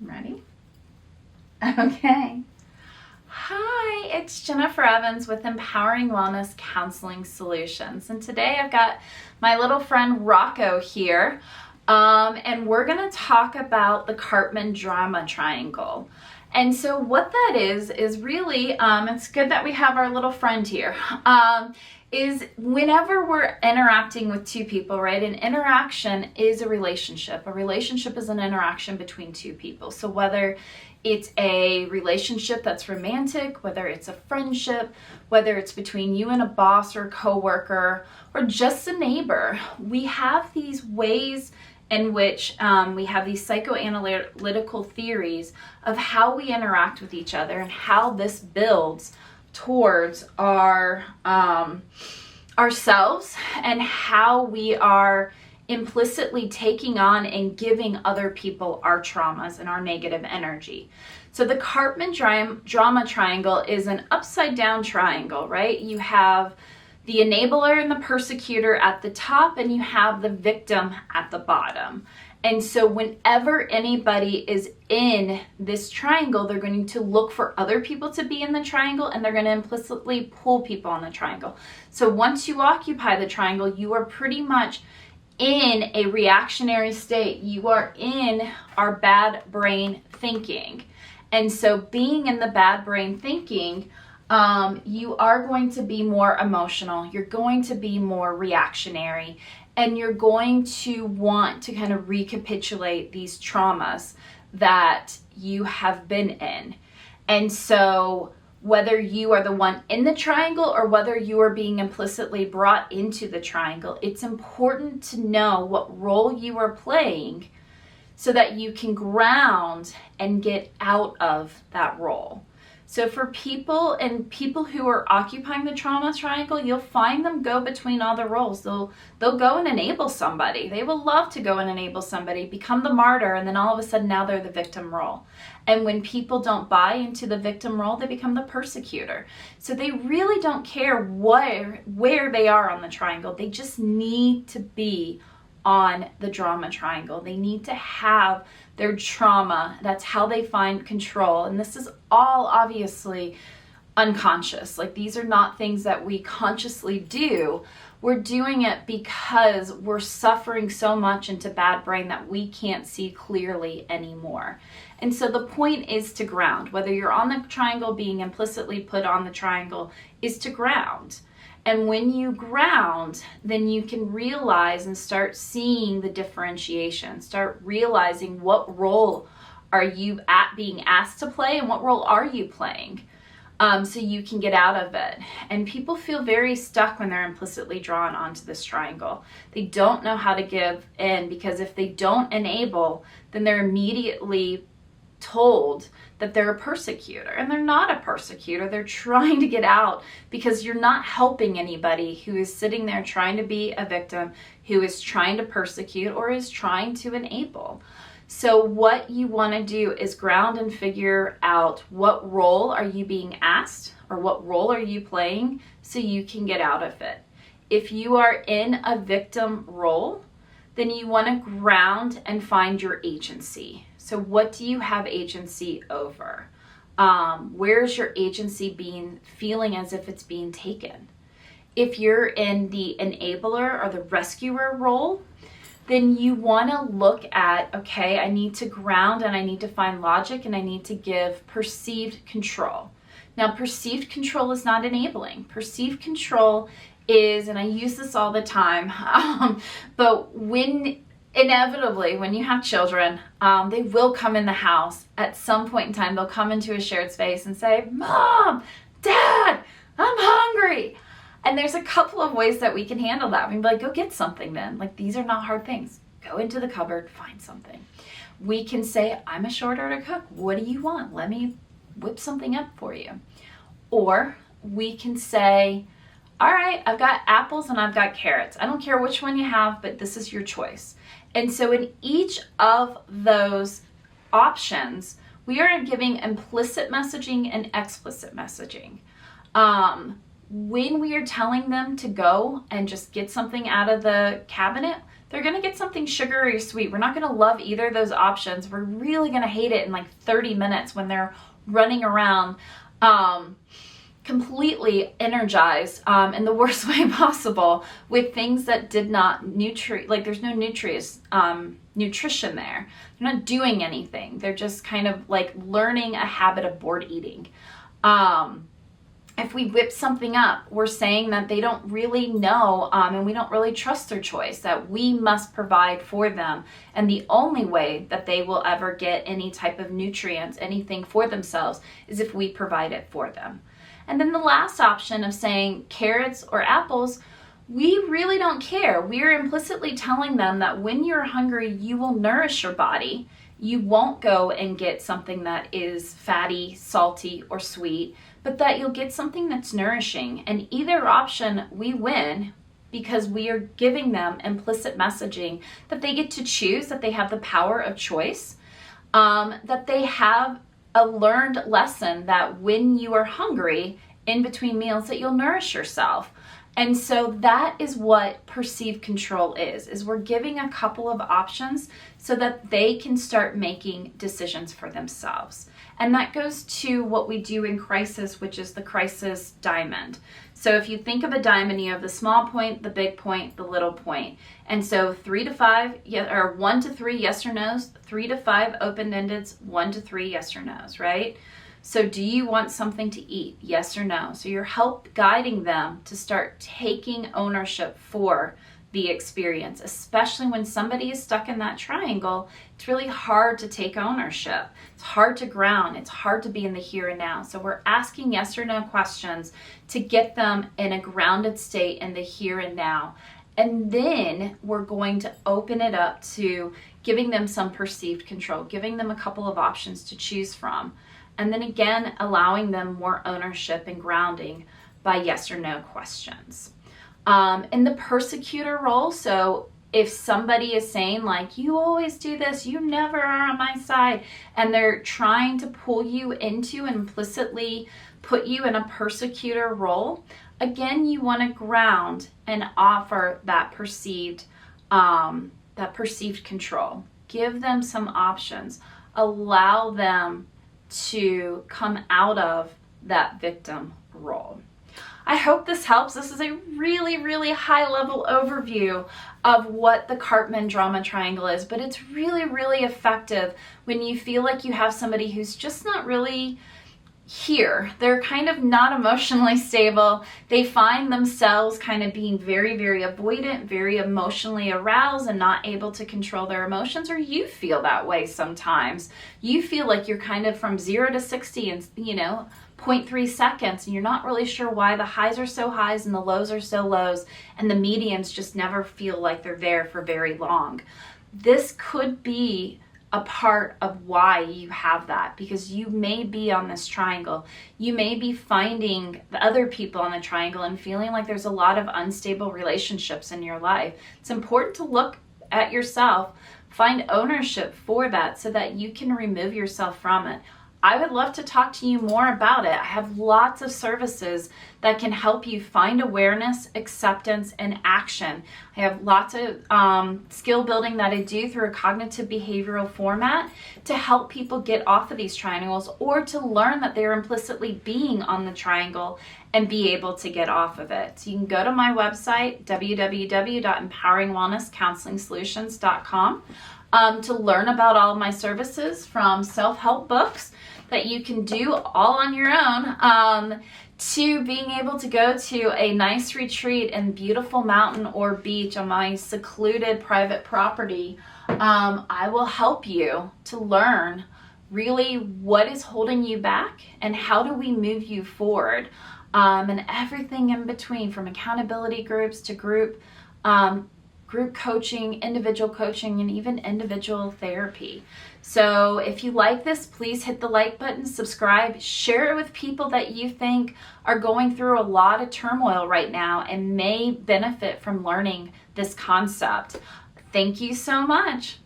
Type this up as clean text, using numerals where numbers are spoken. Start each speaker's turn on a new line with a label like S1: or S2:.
S1: Ready? Okay. Hi, it's Jennifer Evans with Empowering Wellness Counseling Solutions. And today I've got my little friend Rocco here. And we're going to talk about the Karpman Drama Triangle. And so what that is really, it's good that we have our little friend here, is whenever we're interacting with two people, right? An interaction is a relationship. A relationship is an interaction between two people. So whether it's a relationship that's romantic, whether it's a friendship, whether it's between you and a boss or a coworker, or just a neighbor, we have these ways in which we have these psychoanalytical theories of how we interact with each other and how this builds towards our ourselves and how we are implicitly taking on and giving other people our traumas and our negative energy. So the Karpman Drama Triangle is an upside down triangle, right? You have the enabler and the persecutor at the top, and you have the victim at the bottom. And so whenever anybody is in this triangle, they're going to look for other people to be in the triangle, and they're going to implicitly pull people on the triangle. So once you occupy the triangle, you are pretty much in a reactionary state. You are in our bad brain thinking. And so being in the bad brain thinking, you are going to be more emotional. You're going to be more reactionary. And you're going to want to kind of recapitulate these traumas that you have been in. And so whether you are the one in the triangle or whether you are being implicitly brought into the triangle, it's important to know what role you are playing so that you can ground and get out of that role. So for people who are occupying the trauma triangle, you'll find them go between all the roles. They'll go and enable somebody. They will love to go and enable somebody, become the martyr, and then all of a sudden now they're the victim role. And when people don't buy into the victim role, they become the persecutor. So they really don't care where they are on the triangle. They just need to be on the drama triangle. They need to have their trauma. That's how they find control. And this is all obviously unconscious. Like, these are not things that we consciously do. We're doing it because we're suffering so much into bad brain that we can't see clearly anymore. And so the point is to ground. Whether you're on the triangle, being implicitly put on the triangle is to ground. And when you ground, then you can realize and start seeing the differentiation, start realizing what role are you being asked to play and what role are you playing, so you can get out of it. And people feel very stuck when they're implicitly drawn onto this triangle. They don't know how to give in, because if they don't enable, then they're immediately told that they're a persecutor, and they're not a persecutor. They're trying to get out because you're not helping anybody who is sitting there trying to be a victim, who is trying to persecute or is trying to enable. So what you want to do is ground and figure out what role are you being asked or what role are you playing so you can get out of it. If you are in a victim role, then you want to ground and find your agency. So what do you have agency over? Where's your agency feeling as if it's being taken? If you're in the enabler or the rescuer role, then you want to look at, okay, I need to ground and I need to find logic and I need to give perceived control. Now, perceived control is not enabling. Perceived control is, and I use this all the time, but inevitably, when you have children, they will come in the house at some point in time. They'll come into a shared space and say, Mom, Dad, I'm hungry. And there's a couple of ways that we can handle that. We can be like, go get something then. Like, these are not hard things. Go into the cupboard, find something. We can say, I'm a short order cook. What do you want? Let me whip something up for you. Or we can say, all right, I've got apples and I've got carrots. I don't care which one you have, but this is your choice. And so in each of those options, we are giving implicit messaging and explicit messaging. when we are telling them to go and just get something out of the cabinet, they're going to get something sugary or sweet. We're not going to love either of those options. We're really going to hate it in like 30 minutes when they're running around completely energized in the worst way possible with things that did not like there's no nutrition there. They're not doing anything. They're just kind of like learning a habit of bored eating. If we whip something up, we're saying that they don't really know and we don't really trust their choice, that we must provide for them. And the only way that they will ever get any type of nutrients, anything for themselves, is if we provide it for them. And then the last option of saying carrots or apples, we really don't care. We're implicitly telling them that when you're hungry, you will nourish your body. You won't go and get something that is fatty, salty, or sweet, but that you'll get something that's nourishing. And either option, we win, because we are giving them implicit messaging that they get to choose, that they have the power of choice, that they have a learned lesson that when you are hungry in between meals, that you'll nourish yourself. And so that is what perceived control is we're giving a couple of options so that they can start making decisions for themselves. And that goes to what we do in crisis, which is the crisis diamond. So if you think of a diamond, you have the small point, the big point, the little point. And so 3 to 5, or 1 to 3 yes or no's, 3 to 5 open-endeds, 1 to 3 yes or no's, right? So do you want something to eat? Yes or no? So you're guiding them to start taking ownership for the experience, especially when somebody is stuck in that triangle. It's really hard to take ownership. It's hard to ground. It's hard to be in the here and now. So we're asking yes or no questions to get them in a grounded state in the here and now. And then we're going to open it up to giving them some perceived control, giving them a couple of options to choose from. And then again, allowing them more ownership and grounding by yes or no questions. In the persecutor role, so if somebody is saying like, you always do this, you never are on my side, and they're trying to pull you into and implicitly put you in a persecutor role, again, you want to ground and offer that perceived control. Give them some options. Allow them to come out of that victim role. I hope this helps. This is a really, really high level overview of what the Karpman Drama Triangle is, but it's really, really effective when you feel like you have somebody who's just not really here. They're kind of not emotionally stable. They find themselves kind of being very, very avoidant, very emotionally aroused and not able to control their emotions, or you feel that way sometimes. You feel like you're kind of from 0 to 60 in, 0.3 seconds, and you're not really sure why the highs are so highs and the lows are so lows, and the mediums just never feel like they're there for very long. This could be a part of why you have that, because you may be on this triangle. You may be finding the other people on the triangle and feeling like there's a lot of unstable relationships in your life. It's important to look at yourself, find ownership for that so that you can remove yourself from it. I would love to talk to you more about it. I have lots of services that can help you find awareness, acceptance, and action. I have lots of skill building that I do through a cognitive behavioral format to help people get off of these triangles, or to learn that they're implicitly being on the triangle and be able to get off of it. So you can go to my website, www.empoweringwellnesscounselingsolutions.com, to learn about all of my services, from self-help books that you can do all on your own, to being able to go to a nice retreat in beautiful mountain or beach on my secluded private property. I will help you to learn really what is holding you back and how do we move you forward, and everything in between, from accountability groups to group coaching, individual coaching, and even individual therapy. So if you like this, please hit the like button, subscribe, share it with people that you think are going through a lot of turmoil right now and may benefit from learning this concept. Thank you so much.